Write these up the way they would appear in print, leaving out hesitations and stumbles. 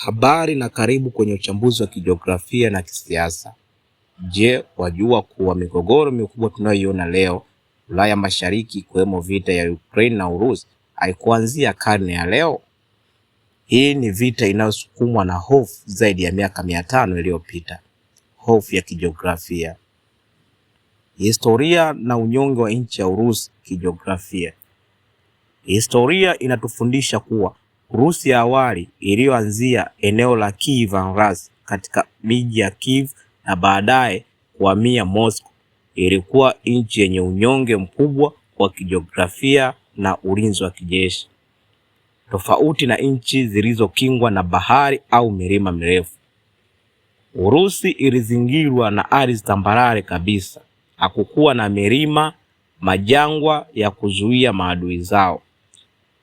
Habari na karibu kwenye uchambuzi wa kijiografia na kisiasa. Je, wajua kuwa migogoro mikubwa tunayoiona leo Ulaya Mashariki, ikiwemo vita ya Ukraine na Urusi, haikuanzia karne ya leo? Hii ni vita inayosukumwa na hofu zaidi ya miaka 500 iliyopita. Hofu ya kijiografia. Historia na unyonge wa nchi ya Urusi kijiografia. Historia inatufundisha kuwa Urusi ya awali iliyoanzia eneo la Kiev katika miji ya Kiev na baadaye kuhamia Moscow ilikuwa nchi yenye unyonge mkubwa wa kijiografia na ulinzi wa kijeshi, tofauti na nchi zilizokingwa na bahari au milima mirefu. Urusi ilizingirwa na ardhi tambarare kabisa. Hakukuwa na milima, majangwa ya kuzuia maadui zao.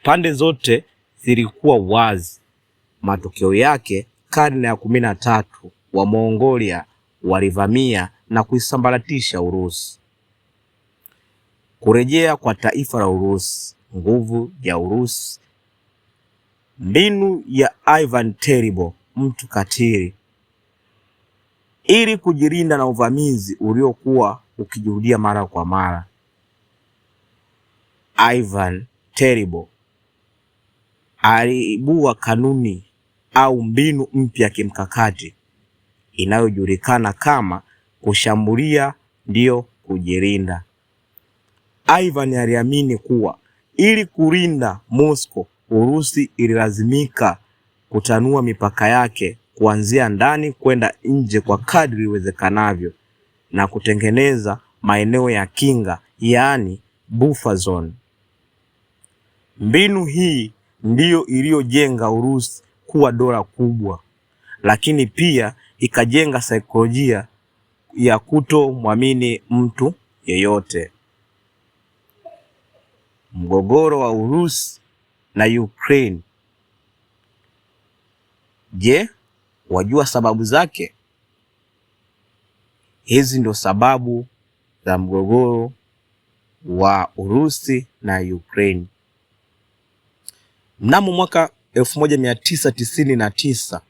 Pande zote zilikuwa wazi. Matokeo yake, karne ya 13 wa Mongolia walivamia na kuisambaratisha Urusi. Kurejea kwa taifa la Urusi. Nguvu ya Urusi. Mbinu ya Ivan Terrible, mtu katili, ili kujilinda na uvamizi uliokuwa ukijirudia mara kwa mara. Ivan Terrible aliibua kanuni au mbinu mpya kimkakati inayojulikana kama kushambulia ndio kujilinda. Ivan aliamini kuwa ili kulinda Moscow, Urusi ililazimika kutanua mipaka yake kuanzia ndani kwenda nje kwa kadri iwezekanavyo na kutengeneza maeneo ya kinga, yaani buffer zone. Mbinu hii ndiyo iliyojenga Urusi kuwa dola kubwa, lakini pia ikajenga saikolojia ya kutomwamini mtu yeyote. Mgogoro wa Urusi na Ukraine. Je, wajua sababu zake? Hizi ndio sababu za mgogoro wa Urusi na Ukraine. Mnamo mwaka 1999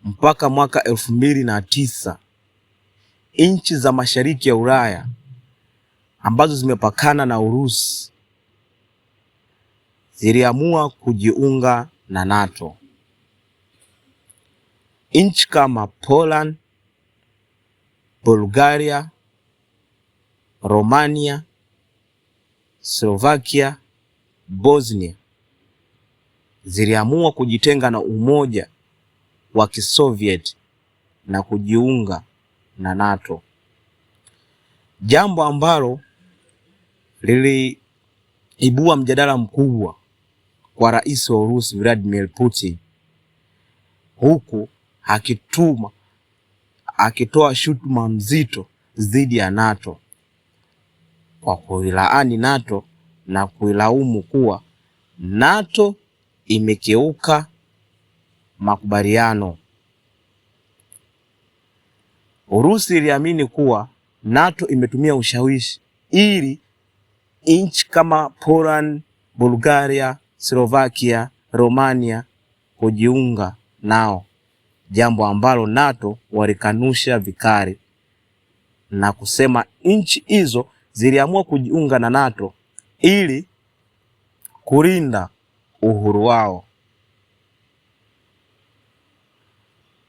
mpaka mwaka 2009, nchi za mashariki ya Ulaya ambazo zimepakana na Urusi ziliamua kujiunga na NATO. Nchi kama Poland, Bulgaria, Romania, Slovakia, Bosnia ziliamua kujitenga na umoja wa Kisoviet na kujiunga na NATO, jambo ambalo liliibua mjadala mkubwa kwa rais wa Urusi Vladimir Putin, huku akitoa shutuma mzito dhidi ya NATO kwa kuilaani NATO na kuilaumu kuwa NATO imekeuka makubaliano. Urusi iliamini kuwa NATO imetumia ushawishi ili nchi kama Poland, Bulgaria, Slovakia, Romania kujiunga nao, jambo ambalo NATO walikanusha vikali na kusema nchi hizo ziliamua kujiunga na NATO ili kulinda uhuru wao.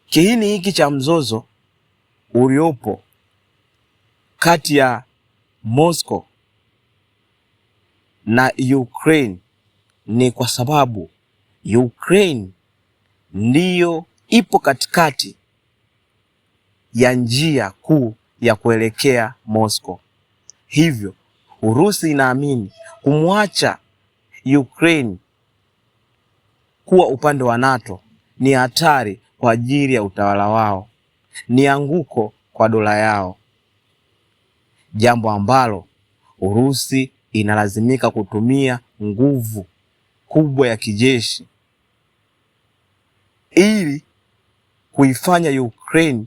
Kiini hiki cha mzozo uliopo kati ya Moscow na Ukraine ni kwa sababu Ukraine ndiyo ipo katikati ya njia kuu ya kuelekea Moscow. Hivyo Urusi inaamini kumwacha Ukraine kuwa upande wa NATO ni hatari kwa ajili ya utawala wao, ni anguko kwa dola yao, jambo ambalo Urusi inalazimika kutumia nguvu kubwa ya kijeshi ili kuifanya Ukraine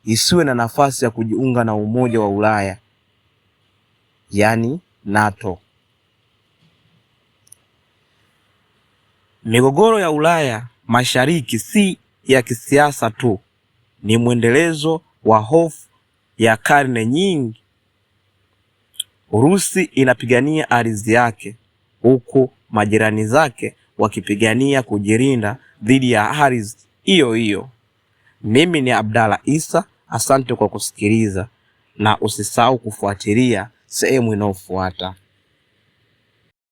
isiwe na nafasi ya kujiunga na Umoja wa Ulaya, yani NATO. Migogoro ya Ulaya Mashariki si ya kisiasa tu, ni mwendelezo wa hofu ya karne nyingi. Urusi inapigania ardhi yake huku majirani zake wakipigania kujilinda dhidi ya ardhi hiyo hiyo. Mimi ni Abdalla Issa, asante kwa kusikiliza na usisahau kufuatilia sehemu inayofuata.